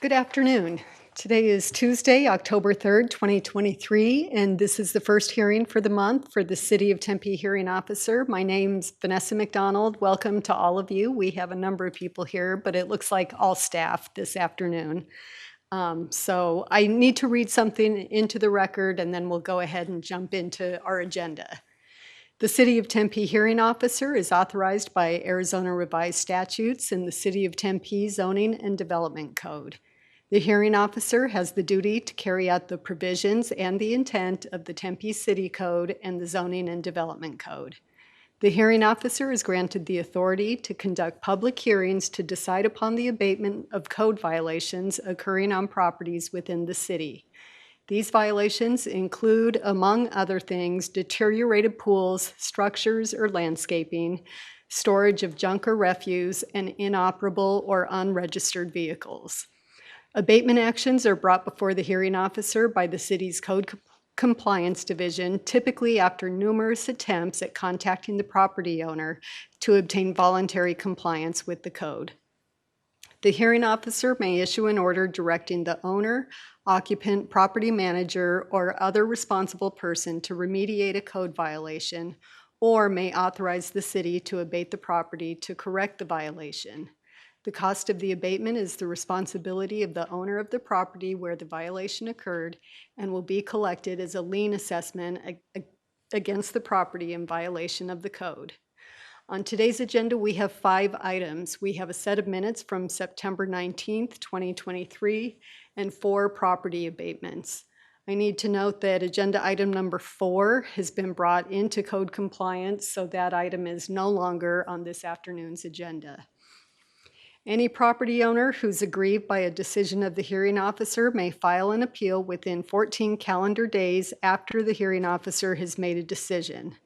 Good afternoon. Today is Tuesday, October 3rd, 2023, and this is the first hearing for the month for the City of Tempe Hearing Officer. My name's Vanessa McDonald. Welcome to all of you. We have a number of people here, but it looks like all staff this afternoon. So I need to read something into the record, and then we'll go ahead and jump into our agenda. The City of Tempe Hearing Officer is authorized by Arizona Revised Statutes and the City of Tempe Zoning and Development Code. The hearing officer has the duty to carry out the provisions and the intent of the Tempe City Code and the Zoning and Development Code. The hearing officer is granted the authority to conduct public hearings to decide upon the abatement of code violations occurring on properties within the city. These violations include, among other things, deteriorated pools, structures or landscaping, storage of junk or refuse, and inoperable or unregistered vehicles. Abatement actions are brought before the hearing officer by the city's Code Compliance Division, typically after numerous attempts at contacting the property owner to obtain voluntary compliance with the code. The hearing officer may issue an order directing the owner, occupant, property manager, or other responsible person to remediate a code violation, or may authorize the city to abate the property to correct the violation. The cost of the abatement is the responsibility of the owner of the property where the violation occurred and will be collected as a lien assessment against the property in violation of the code. On today's agenda, we have 5 items. We have a set of minutes from September 19th, 2023, and 4 property abatements. I need to note that agenda item number 4 has been brought into code compliance, so that item is no longer on this afternoon's agenda. Any property owner who's aggrieved by a decision of the hearing officer may file an appeal within 14 calendar days after the hearing officer has made a decision.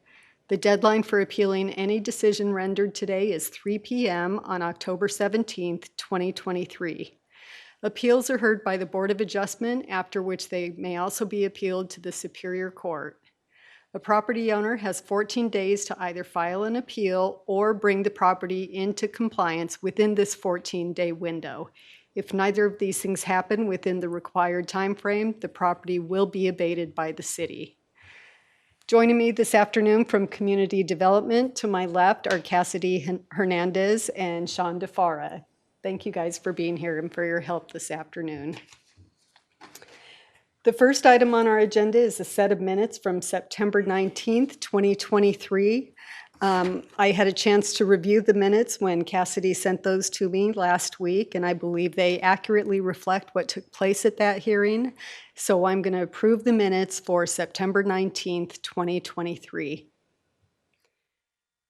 The deadline for appealing any decision rendered today is 3 p.m. on October 17th, 2023. Appeals are heard by the Board of Adjustment, after which they may also be appealed to the Superior Court. A property owner has 14 days to either file an appeal or bring the property into compliance within this 14-day window. If neither of these things happen within the required time frame, the property will be abated by the city. Joining me this afternoon from Community Development to my left are Cassidy Hernandez and Sean DeFara. Thank you guys for being here and for your help this afternoon. The first item on our agenda is a set of minutes from September 19th, 2023. I had a chance to review the minutes when Cassidy sent those to me last week, and I believe they accurately reflect what took place at that hearing. So I'm going to approve the minutes for September 19th, 2023.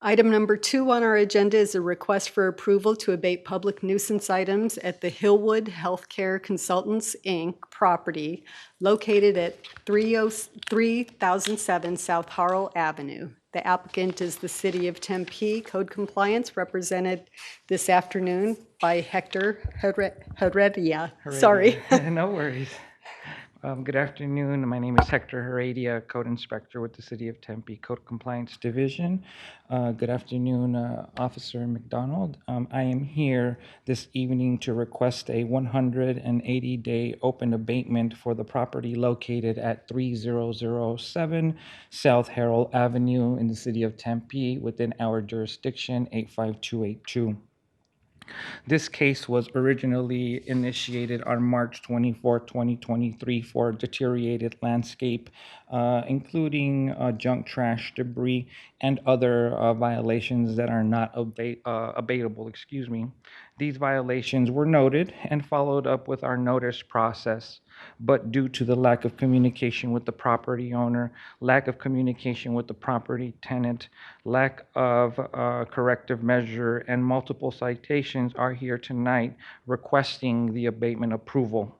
Item number 2 on our agenda is a request for approval to abate public nuisance items at the Hillwood Healthcare Consultants, Inc. property located at 3007 South Harrell Avenue. The applicant is the City of Tempe Code Compliance, represented this afternoon by Hector Heredia. Sorry. No worries. Good afternoon. My name is Hector Heredia, Code Inspector with the City of Tempe Code Compliance Division. Good afternoon, Officer McDonald. I am here this evening to request a 180-day open abatement for the property located at 3007 South Harrell Avenue in the City of Tempe within our jurisdiction, 85282. This case was originally initiated on March 24, 2023 for deteriorated landscape, including junk, trash, debris, and other violations that are not abatable. These violations were noted and followed up with our notice process, but due to the lack of communication with the property owner, lack of communication with the property tenant, lack of corrective measure, and multiple citations are here tonight requesting the abatement approval.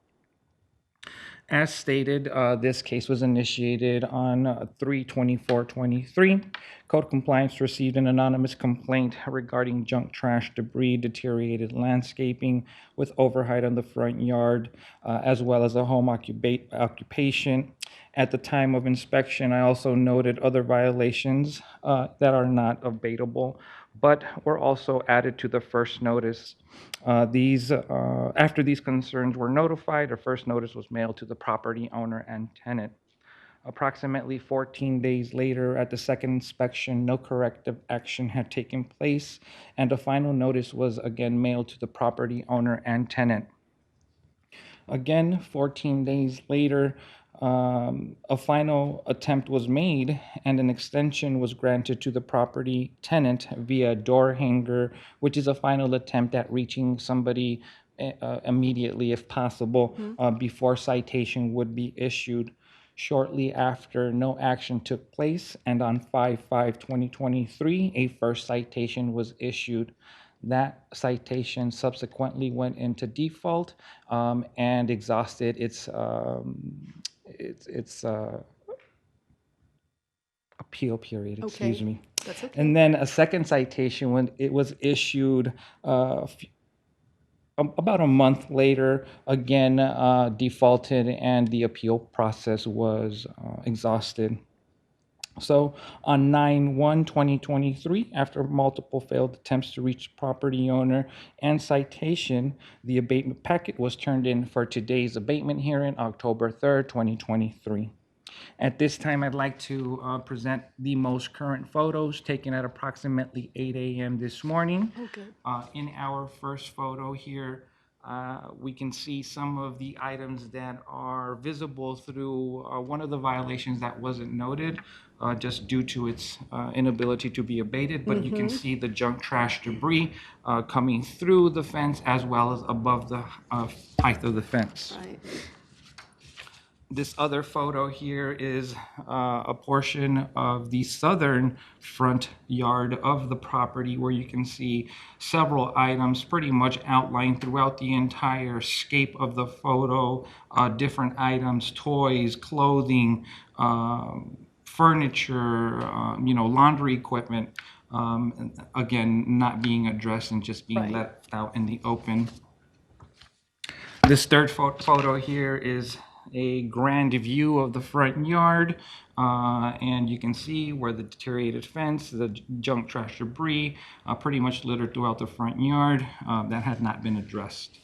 As stated, this case was initiated on 3/24/23. Code Compliance received an anonymous complaint regarding junk, trash, debris, deteriorated landscaping with overheight on the front yard, as well as a home occupation. At the time of inspection, I also noted other violations that are not abatable. but were also added to the first notice. After these concerns were notified, a first notice was mailed to the property owner and tenant. Approximately 14 days later, at the second inspection, no corrective action had taken place, and a final notice was again mailed to the property owner and tenant. Again, 14 days later, a final attempt was made and an extension was granted to the property tenant via door hanger, which is a final attempt at reaching somebody immediately if possible before citation would be issued. Shortly after, no action took place, and on 5/5/2023, a first citation was issued. That citation subsequently went into default and exhausted its appeal period. Excuse Okay, me. that's okay. And then a second citation when it was issued about a month later, again defaulted, and the appeal process was exhausted. So on 9/1/2023, after multiple failed attempts to reach the property owner and citation, the abatement packet was turned in for today's abatement hearing, October 3rd, 2023. At this time, I'd like to present the most current photos taken at approximately 8 a.m. this morning. Oh, good. In our first photo here, we can see some of the items that are visible through one of the violations that wasn't noted just due to its inability to be abated, but you can see the junk trash debris coming through the fence as well as above the height of the fence. Right. This other photo here is a portion of the southern front yard of the property where you can see several items pretty much outlined throughout the entire scape of the photo. Different items, toys, clothing, furniture, laundry equipment, again, not being addressed and just being Right. left out in the open. This third photo here is a grand view of the front yard, and you can see where the deteriorated fence, the junk trash debris, pretty much littered throughout the front yard that had not been addressed.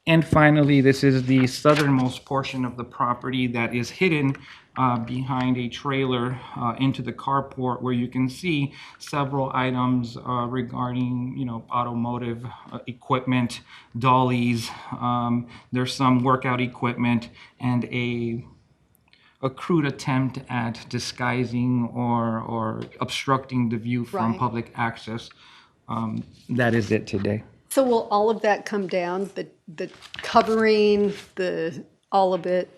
And finally, this is the southernmost portion of the property that is hidden behind a trailer into the carport, where you can see several items regarding, automotive equipment, dollies. There's some workout equipment and a crude attempt at disguising or obstructing the view from Right. public access. That is it today. So will all of that come down, the covering, all of it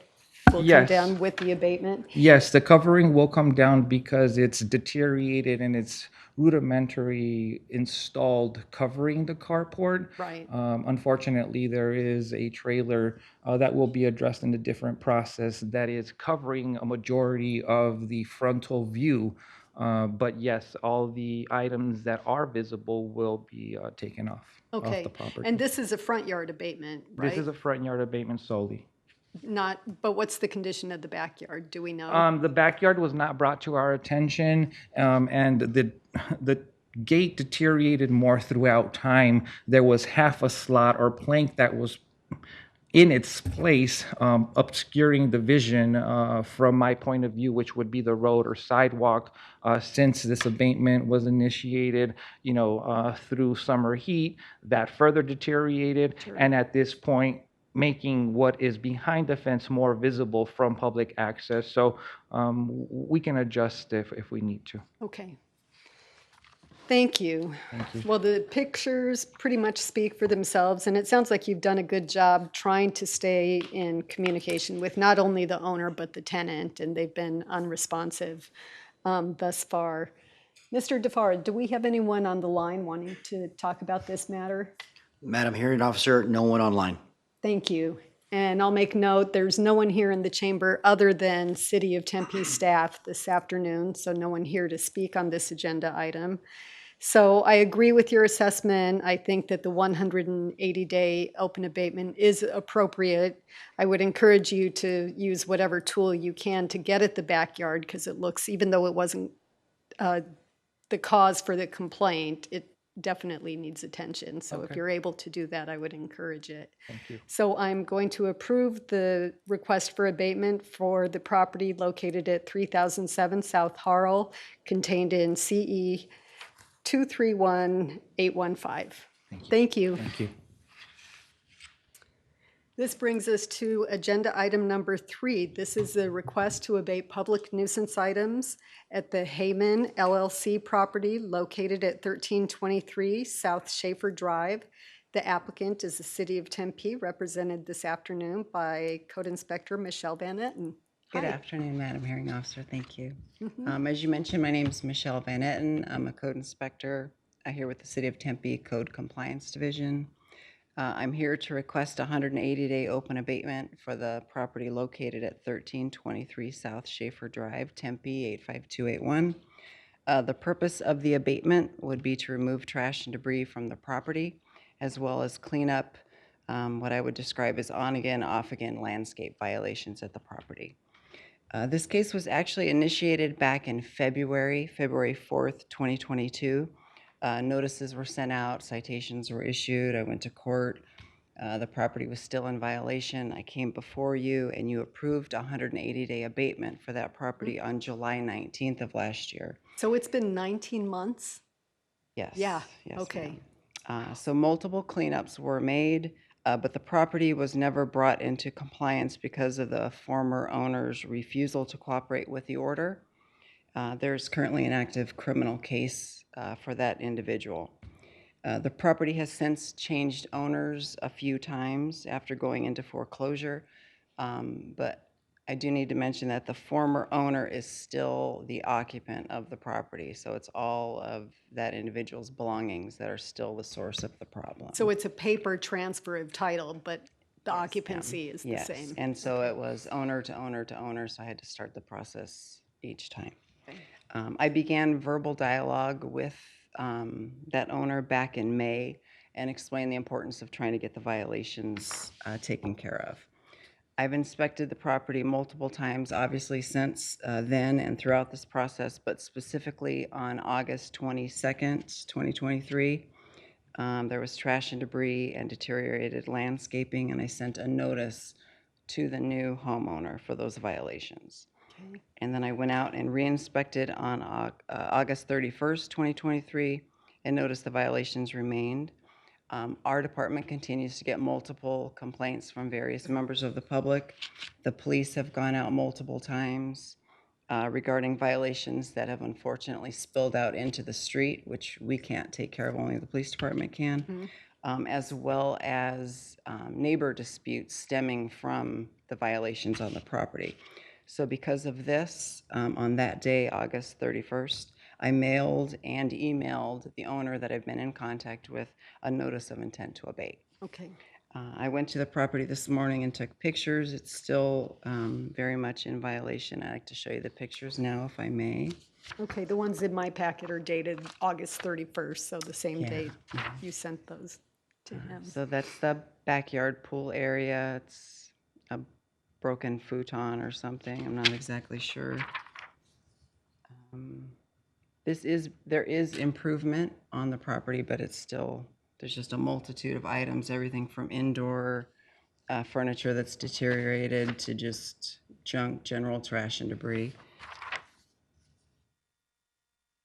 will come Yes. down with the abatement? Yes, the covering will come down because it's deteriorated and it's rudimentary installed covering the carport. Right. Unfortunately, there is a trailer that will be addressed in a different process that is covering a majority of the frontal view. But yes, all the items that are visible will be taken off the Okay. property. And this is a front yard abatement, right? This is a front yard abatement solely. But what's the condition of the backyard? Do we know? The backyard was not brought to our attention, and the gate deteriorated more throughout time. There was half a slot or plank that was in its place, obscuring the vision from my point of view, which would be the road or sidewalk. Since this abatement was initiated, through summer heat, that further deteriorated, and at this point, making what is behind the fence more visible from public access. So we can adjust if we need to. Okay. Thank you. Well, the pictures pretty much speak for themselves, and it sounds like you've done a good job trying to stay in communication with not only the owner, but the tenant, and they've been unresponsive thus far. Mr. DeFar, do we have anyone on the line wanting to talk about this matter? Madam Hearing Officer, no one online. Thank you. And I'll make note, there's no one here in the chamber other than City of Tempe staff this afternoon, so no one here to speak on this agenda item. So I agree with your assessment. I think that the 180-day open abatement is appropriate. I would encourage you to use whatever tool you can to get at the backyard, because it looks, even though it wasn't, the the cause for the complaint, it definitely needs attention. So if Okay. you're able to do that, I would encourage it. Thank you. So I'm going to approve the request for abatement for the property located at 3007 South Harrell, contained in CE 231815. Thank you. Thank you. This brings us to agenda item number 3. This is the request to abate public nuisance items at the Heyman LLC property located at 1323 South Schaefer Drive. The applicant is the City of Tempe, represented this afternoon by Code Inspector Michelle Van Etten. Good afternoon, Madam Hearing Officer. Thank you. As you mentioned, my name is Michelle Van Etten. I'm a code inspector here with the City of Tempe Code Compliance Division. I'm here to request a 180-day open abatement for the property located at 1323 South Schaefer Drive, Tempe 85281. The purpose of the abatement would be to remove trash and debris from the property, as well as clean up what I would describe as on-again, off-again landscape violations at the property. This case was actually initiated back in February 4th, 2022. Notices were sent out, citations were issued, I went to court. The property was still in violation. I came before you and you approved a 180-day abatement for that property on July 19th of last year. So it's been 19 months? Yes. Yeah, yes, okay. ma'am. So multiple cleanups were made, but the property was never brought into compliance because of the former owner's refusal to cooperate with the order. There's currently an active criminal case for that individual. The property has since changed owners a few times after going into foreclosure, but I do need to mention that the former owner is still the occupant of the property, so it's all of that individual's belongings that are still the source of the problem. So it's a paper transfer of title, but the occupancy is the Yes, same? and so it was owner to owner to owner, so I had to start the process each time. I began verbal dialogue with that owner back in May and explained the importance of trying to get the violations taken care of. I've inspected the property multiple times, obviously since then and throughout this process, but specifically on August 22nd, 2023, there was trash and debris and deteriorated landscaping, and I sent a notice to the new homeowner for those violations. And then I went out and re-inspected on August 31st, 2023, and noticed the violations remained. Our department continues to get multiple complaints from various members of the public. The police have gone out multiple times regarding violations that have unfortunately spilled out into the street, which we can't take care of, only the police department can, as well as neighbor disputes stemming from the violations on the property. So because of this, on that day, August 31st, I mailed and emailed the owner that I've been in contact with a notice of intent to abate. Okay. I went to the property this morning and took pictures. It's still very much in violation. I'd like to show you the pictures now, if I may. Okay, the ones in my packet are dated August 31st, so the same Yeah. date you sent those to him. So that's the backyard pool area. It's a broken futon or something. I'm not exactly sure. There is improvement on the property, but it's still, there's just a multitude of items, everything from indoor furniture that's deteriorated to just junk, general trash and debris.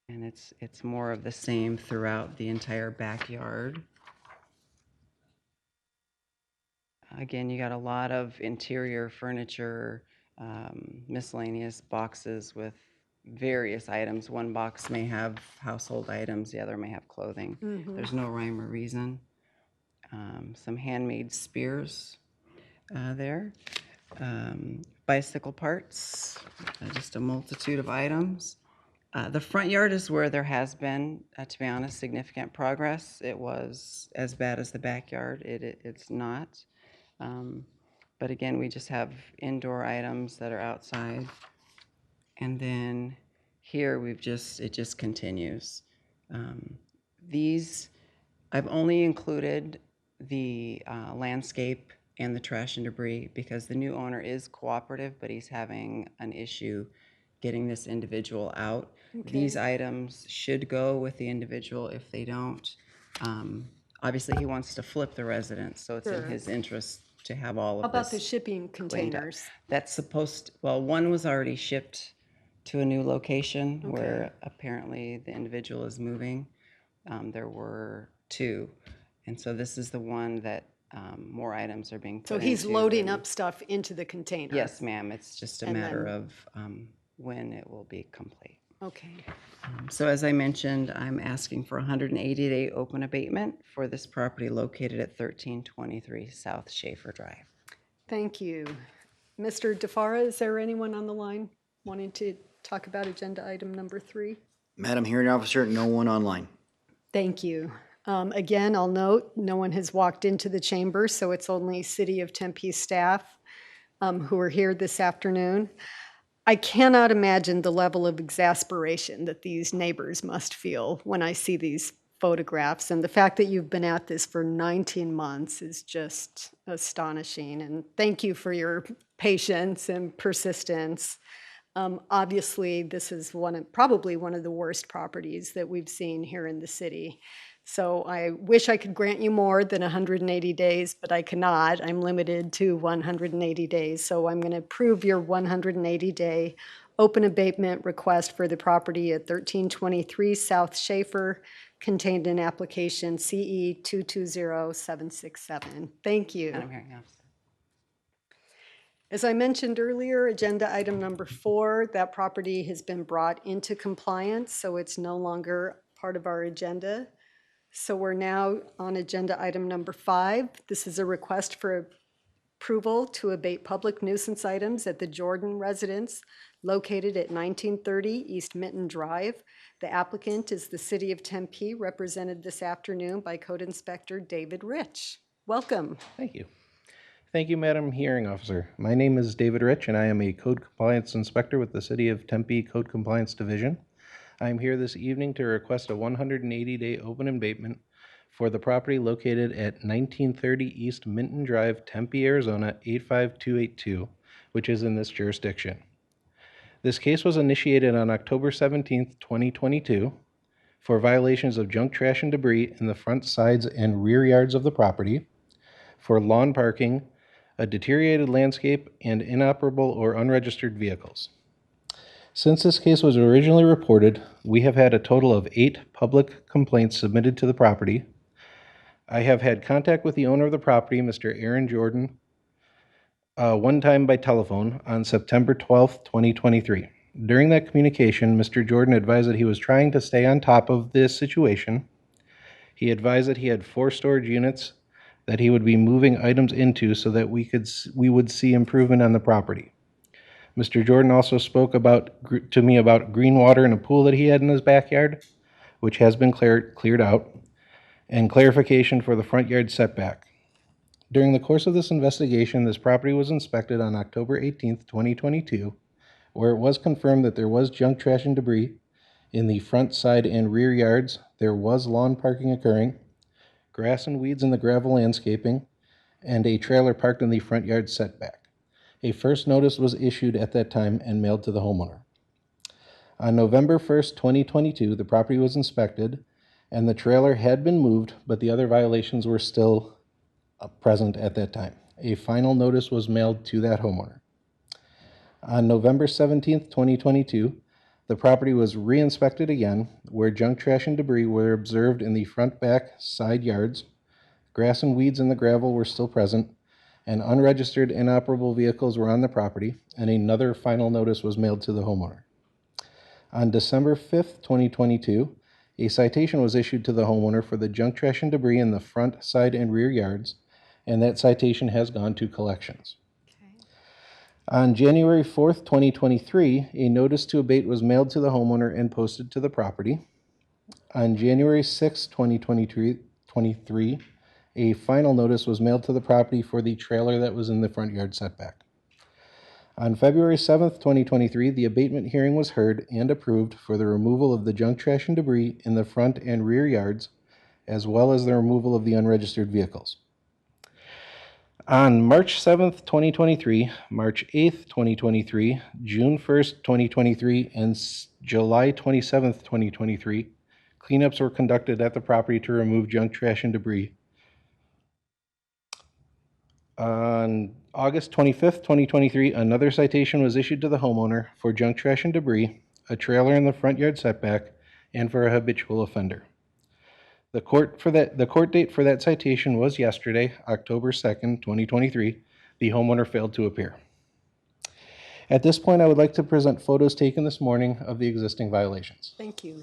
And it's more of the same throughout the entire backyard. Again, you got a lot of interior furniture, miscellaneous boxes with various items. One box may have household items, the other may have clothing. There's no rhyme or reason. Some handmade spears there. Bicycle parts, just a multitude of items. The front yard is where there has been, to be honest, significant progress. It was as bad as the backyard. It's not. But again, we just have indoor items that are outside. And then here it just continues. I've only included the landscape and the trash and debris because the new owner is cooperative, but he's having an issue getting this individual out. These items should go with the individual. If they don't, obviously he wants to flip the residence, so it's in Sure. his interest to have all How of about the this shipping cleaned up. containers? That's supposed, well, one was already shipped to a new location where apparently the individual is moving. There were two, and so this is the one that more items are being put So into. he's loading and- up stuff into the container? Yes, ma'am. It's just a And matter then- of when it will be complete. Okay. So as I mentioned, I'm asking for a 180-day open abatement for this property located at 1323 South Schaefer Drive. Thank you. Mr. DeFara, is there anyone on the line wanting to talk about agenda item number 3? Madam Hearing Officer, no one online. Thank you. Again, I'll note, no one has walked into the chamber, so it's only City of Tempe staff who are here this afternoon. I cannot imagine the level of exasperation that these neighbors must feel when I see these photographs. And the fact that you've been at this for 19 months is just astonishing. And thank you for your patience and persistence. Obviously, this is probably one of the worst properties that we've seen here in the city. So I wish I could grant you more than 180 days, but I cannot. I'm limited to 180 days. So I'm going to approve your 180-day open abatement request for the property at 1323 South Schaefer, contained in application CE 220767. Thank you. Madam Hearing Officer. As I mentioned earlier, agenda item number 4, that property has been brought into compliance, so it's no longer part of our agenda. So we're now on agenda item number 5. This is a request for approval to abate public nuisance items at the Jordan residence located at 1930 East Minton Drive. The applicant is the City of Tempe, represented this afternoon by Code Inspector David Rich. Welcome. Thank you. Thank you, Madam Hearing Officer. My name is David Rich, and I am a Code Compliance Inspector with the City of Tempe Code Compliance Division. I am here this evening to request a 180-day open abatement for the property located at 1930 East Minton Drive, Tempe, Arizona 85282, which is in this jurisdiction. This case was initiated on October 17, 2022, for violations of junk, trash, and debris in the front, sides, and rear yards of the property, for lawn parking, a deteriorated landscape, and inoperable or unregistered vehicles. Since this case was originally reported, we have had a total of 8 public complaints submitted to the property. I have had contact with the owner of the property, Mr. Aaron Jordan, one time by telephone on September 12th, 2023. During that communication, Mr. Jordan advised that he was trying to stay on top of this situation. He advised that he had 4 storage units that he would be moving items into so that we would see improvement on the property. Mr. Jordan also spoke to me about green water in a pool that he had in his backyard, which has been cleared out, and clarification for the front yard setback. During the course of this investigation, this property was inspected on October 18th, 2022, where it was confirmed that there was junk, trash, and debris in the front, side, and rear yards. There was lawn parking occurring, grass and weeds in the gravel landscaping, and a trailer parked in the front yard setback. A first notice was issued at that time and mailed to the homeowner. On November 1st, 2022, the property was inspected, and the trailer had been moved, but the other violations were still present at that time. A final notice was mailed to that homeowner. On November 17th, 2022, the property was re-inspected again, where junk, trash, and debris were observed in the front, back, side yards. Grass and weeds in the gravel were still present, and unregistered inoperable vehicles were on the property, and another final notice was mailed to the homeowner. On December 5th, 2022, a citation was issued to the homeowner for the junk, trash, and debris in the front, side, and rear yards, and that citation has gone to collections. On January 4th, 2023, a notice to abate was mailed to the homeowner and posted to the property. On January 6th, 2023, a final notice was mailed to the property for the trailer that was in the front yard setback. On February 7th, 2023, the abatement hearing was heard and approved for the removal of the junk, trash, and debris in the front and rear yards, as well as the removal of the unregistered vehicles. On March 7th, 2023, March 8th, 2023, June 1st, 2023, and July 27th, 2023, cleanups were conducted at the property to remove junk, trash, and debris. On August 25th, 2023, another citation was issued to the homeowner for junk, trash, and debris, a trailer in the front yard setback, and for a habitual offender. The court date for that citation was yesterday, October 2nd, 2023. The homeowner failed to appear. At this point, I would like to present photos taken this morning of the existing violations. Thank you.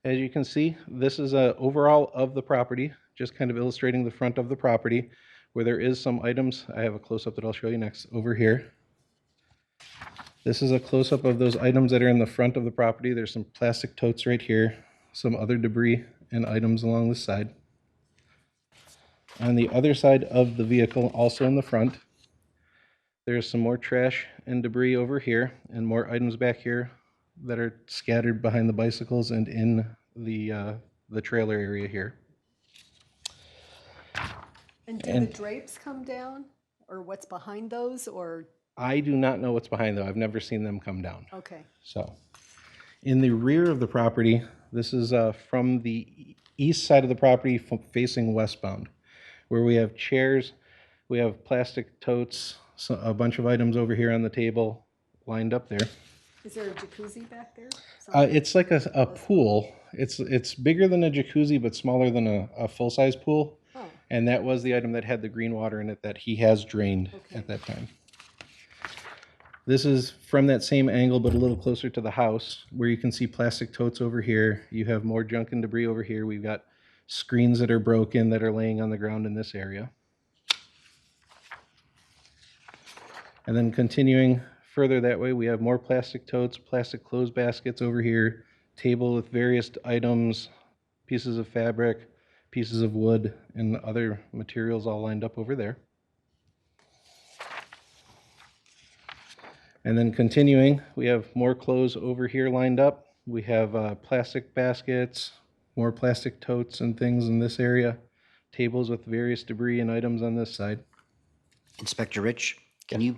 As you can see, this is a overall of the property, just kind of illustrating the front of the property, where there is some items. I have a close-up that I'll show you next over here. This is a close-up of those items that are in the front of the property. There's some plastic totes right here, some other debris and items along this side. On the other side of the vehicle, also in the front, there's some more trash and debris over here and more items back here that are scattered behind the bicycles and in the trailer area here. And do the drapes come down, or what's behind those, or? I do not know what's behind them. I've never seen them come down. Okay. So, in the rear of the property, this is from the east side of the property facing westbound, where we have chairs, we have plastic totes, so a bunch of items over here on the table lined up there. Is there a jacuzzi back there? It's like a pool. It's bigger than a jacuzzi, but smaller than a full-size pool. Oh, And that was the item that had the green water in it that he has drained Okay. at that time. This is from that same angle, but a little closer to the house, where you can see plastic totes over here. You have more junk and debris over here. We've got screens that are broken that are laying on the ground in this area. And then continuing further that way, we have more plastic totes, plastic clothes baskets over here, table with various items, pieces of fabric, pieces of wood, and other materials all lined up over there. And then continuing, we have more clothes over here lined up. We have plastic baskets, more plastic totes and things in this area, tables with various debris and items on this side. Inspector Rich, can you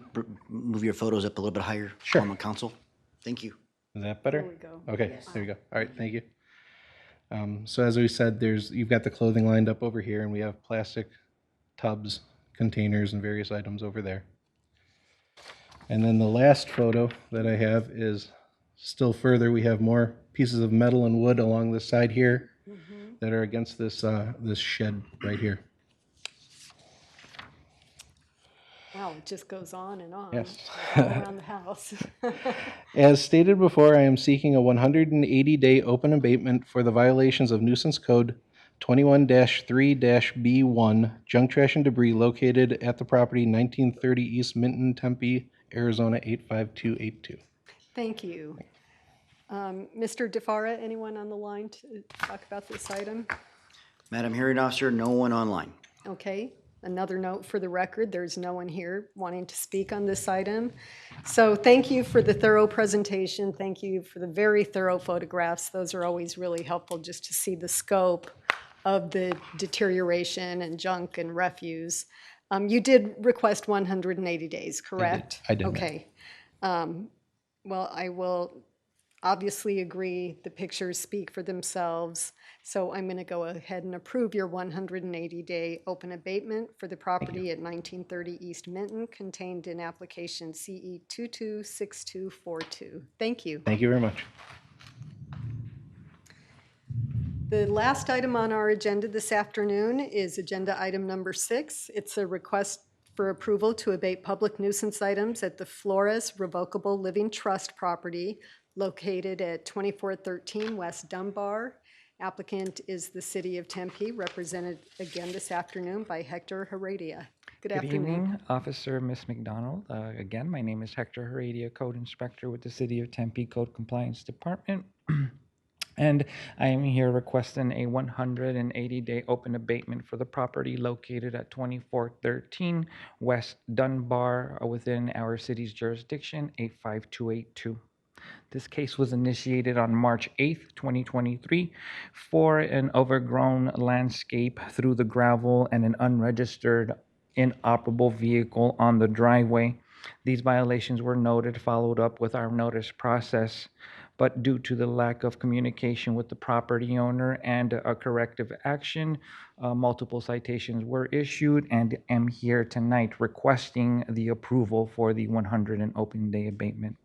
move your photos up a little bit higher? Sure. Common Council? Thank you. Is that better? there we go. Okay, there you go. All right, thank you. So as we said, you've got the clothing lined up over here, and we have plastic tubs, containers, and various items over there. And then the last photo that I have is still further. We have more pieces of metal and wood along this side here that are against this this shed right here. Wow, it just goes on and on. Yes. All around the house. As stated before, I am seeking a 180-day open abatement for the violations of nuisance code 21-3-B1, junk, trash, and debris located at the property 1930 East Minton, Tempe, Arizona 85282. Thank you. Mr. DeFara, anyone on the line to talk about this item? Madam Hearing Officer, no one online. Okay, another note for the record, there's no one here wanting to speak on this item. So thank you for the thorough presentation. Thank you for the very thorough photographs. Those are always really helpful just to see the scope of the deterioration and junk and refuse. You did request 180 days, correct? I did, ma'am. Okay. Well, I will obviously agree, the pictures speak for themselves. So I'm going to go ahead and approve your 180-day open abatement for the property at 1930 East Minton, contained in application CE 226242. Thank you. Thank you very much. The last item on our agenda this afternoon is agenda item number 6. It's a request for approval to abate public nuisance items at the Flores Revocable Living Trust property located at 2413 West Dunbar. Applicant is the City of Tempe, represented again this afternoon by Hector Heredia. Good Good afternoon. evening, Officer Miss McDonald. Again, my name is Hector Heredia, Code Inspector with the City of Tempe Code Compliance Department. And I am here requesting a 180-day open abatement for the property located at 2413 West Dunbar within our city's jurisdiction, 85282. This case was initiated on March 8th, 2023, for an overgrown landscape through the gravel and an unregistered, inoperable vehicle on the driveway. These violations were noted, followed up with our notice process, but due to the lack of communication with the property owner and a corrective action, multiple citations were issued, and am here tonight requesting the approval for the 100 and open day abatement.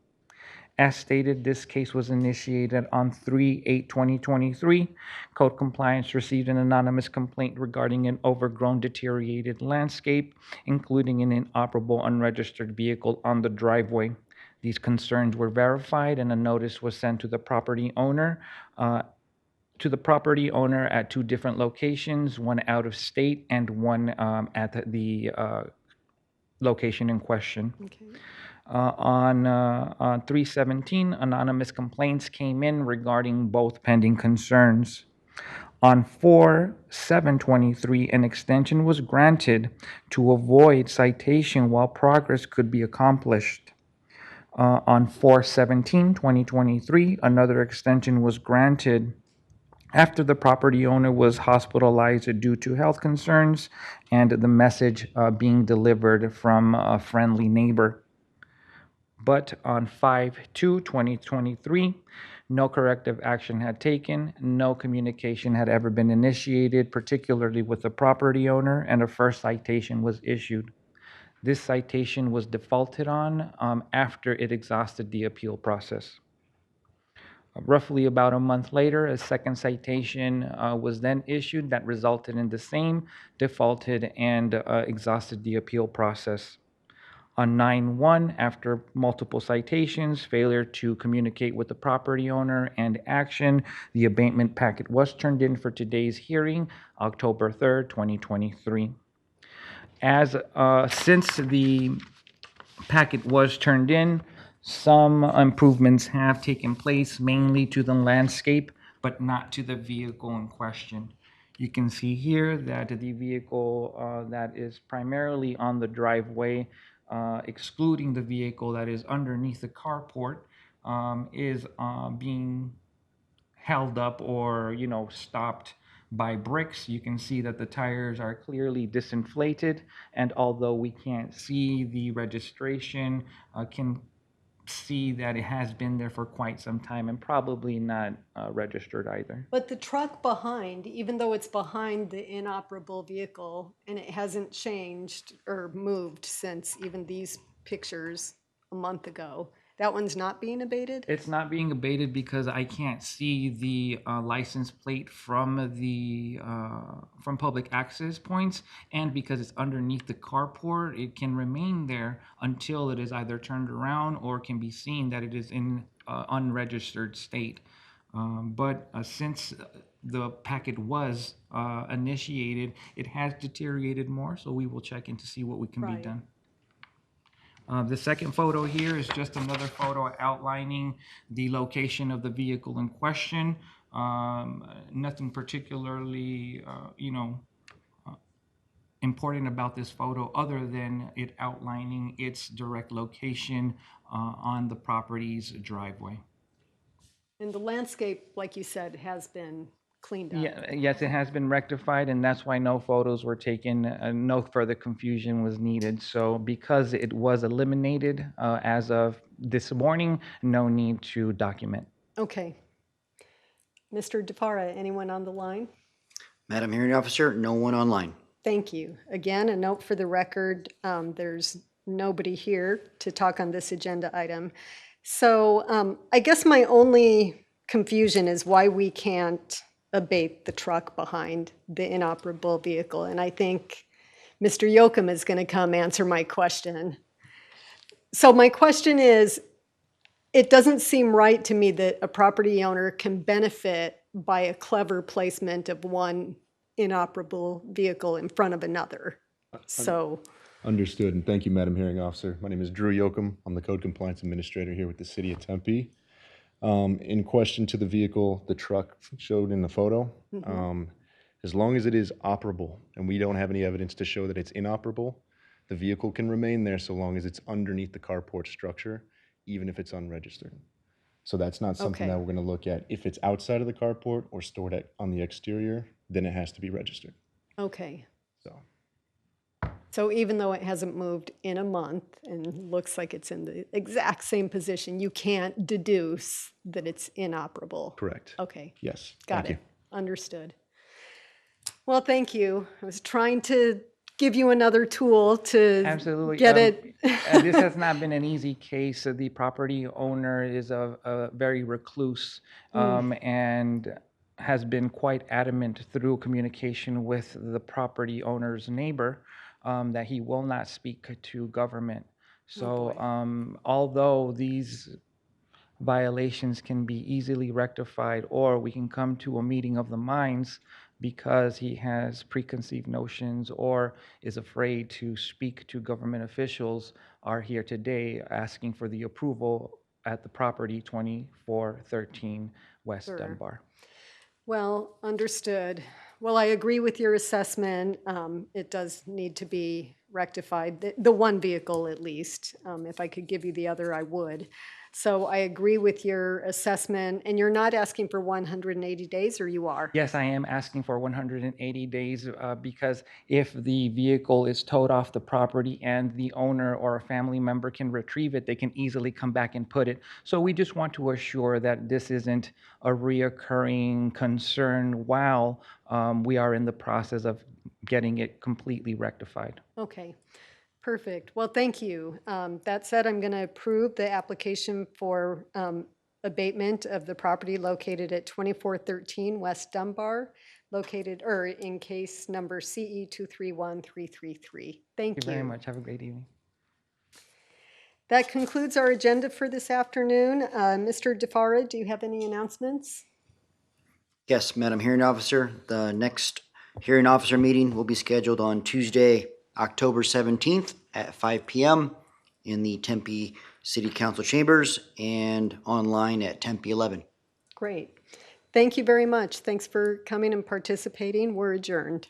As stated, this case was initiated on 3/8/2023. Code Compliance received an anonymous complaint regarding an overgrown, deteriorated landscape, including an inoperable, unregistered vehicle on the driveway. These concerns were verified, and a notice was sent to the property owner. At two different locations, one out of state and one at the location in question. Okay. On 3/17, anonymous complaints came in regarding both pending concerns. On 4/7/23, an extension was granted to avoid citation while progress could be accomplished. On 4/17/2023, another extension was granted after the property owner was hospitalized due to health concerns and the message being delivered from a friendly neighbor. But on 5/2/2023, no corrective action had taken, no communication had ever been initiated, particularly with the property owner, and a first citation was issued. This citation was defaulted on after it exhausted the appeal process. Roughly about a month later, a second citation was then issued that resulted in the same, defaulted, and exhausted the appeal process. On 9/1, after multiple citations, failure to communicate with the property owner, and action, the abatement packet was turned in for today's hearing, October 3rd, 2023. Since the packet was turned in, some improvements have taken place, mainly to the landscape, but not to the vehicle in question. You can see here that the vehicle that is primarily on the driveway, excluding the vehicle that is underneath the carport, is being held up or, stopped by bricks. You can see that the tires are clearly disinflated, and although we can't see the registration, can see that it has been there for quite some time and probably not registered either. But the truck behind, even though it's behind the inoperable vehicle and it hasn't changed or moved since even these pictures a month ago, that one's not being abated? It's not being abated because I can't see the license plate from public access points, and because it's underneath the carport, it can remain there until it is either turned around or can be seen that it is in unregistered state. But since the packet was initiated, it has deteriorated more, so we will check in to see what we can be Right. done. The second photo here is just another photo outlining the location of the vehicle in question. Nothing particularly, important about this photo other than it outlining its direct location on the property's driveway. And the landscape, like you said, has been cleaned up. Yeah, yes, it has been rectified, and that's why no photos were taken, no further confusion was needed. So because it was eliminated as of this morning, no need to document. Okay. Mr. DeFara, anyone on the line? Madam Hearing Officer, no one online. Thank you. Again, a note for the record, there's nobody here to talk on this agenda item. So I guess my only confusion is why we can't abate the truck behind the inoperable vehicle. And I think Mr. Yoakum is going to come answer my question. So my question is, it doesn't seem right to me that a property owner can benefit by a clever placement of one inoperable vehicle in front of another. So, Understood, and thank you, Madam Hearing Officer. My name is Drew Yoakum. I'm the Code Compliance Administrator here with the City of Tempe. In question to the vehicle, the truck showed in the photo, as long as it is operable and we don't have any evidence to show that it's inoperable, the vehicle can remain there so long as it's underneath the carport structure, even if it's unregistered. So that's not something that Okay. we're going to look at. If it's outside of the carport or stored on the exterior, then it has to be registered. Okay. So So even though it hasn't moved in a month and looks like it's in the exact same position, you can't deduce that it's inoperable? correct. Okay, Yes. got Thank it. Understood. Well, thank you. I was trying to give you another tool to Absolutely. get it. This has not been an easy case. The property owner is a very recluse and has been quite adamant through communication with the property owner's neighbor that he will not speak to government. So although these violations can be easily rectified, or we can come to a meeting of the minds because he has preconceived notions or is afraid to speak to government officials, are here today asking for the approval at the property 2413 West Sure. Dunbar. Well, understood. Well, I agree with your assessment. It does need to be rectified, the one vehicle at least. If I could give you the other, I would. So I agree with your assessment, and you're not asking for 180 days, or you are? Yes, I am asking for 180 days because if the vehicle is towed off the property and the owner or a family member can retrieve it, they can easily come back and put it. So we just want to assure that this isn't a reoccurring concern while we are in the process of getting it completely rectified. Okay, perfect. Well, thank you. That said, I'm going to approve the application for abatement of the property located at 2413 West Dunbar, located, or in case number CE 231333. Thank Thank you very you. much. Have a great evening. That concludes our agenda for this afternoon. Mr. DeFara, do you have any announcements? Yes, Madam Hearing Officer, the next hearing officer meeting will be scheduled on Tuesday, October 17th at 5 p.m. in the Tempe City Council chambers and online at Tempe 11. Great. Thank you very much. Thanks for coming and participating. We're adjourned.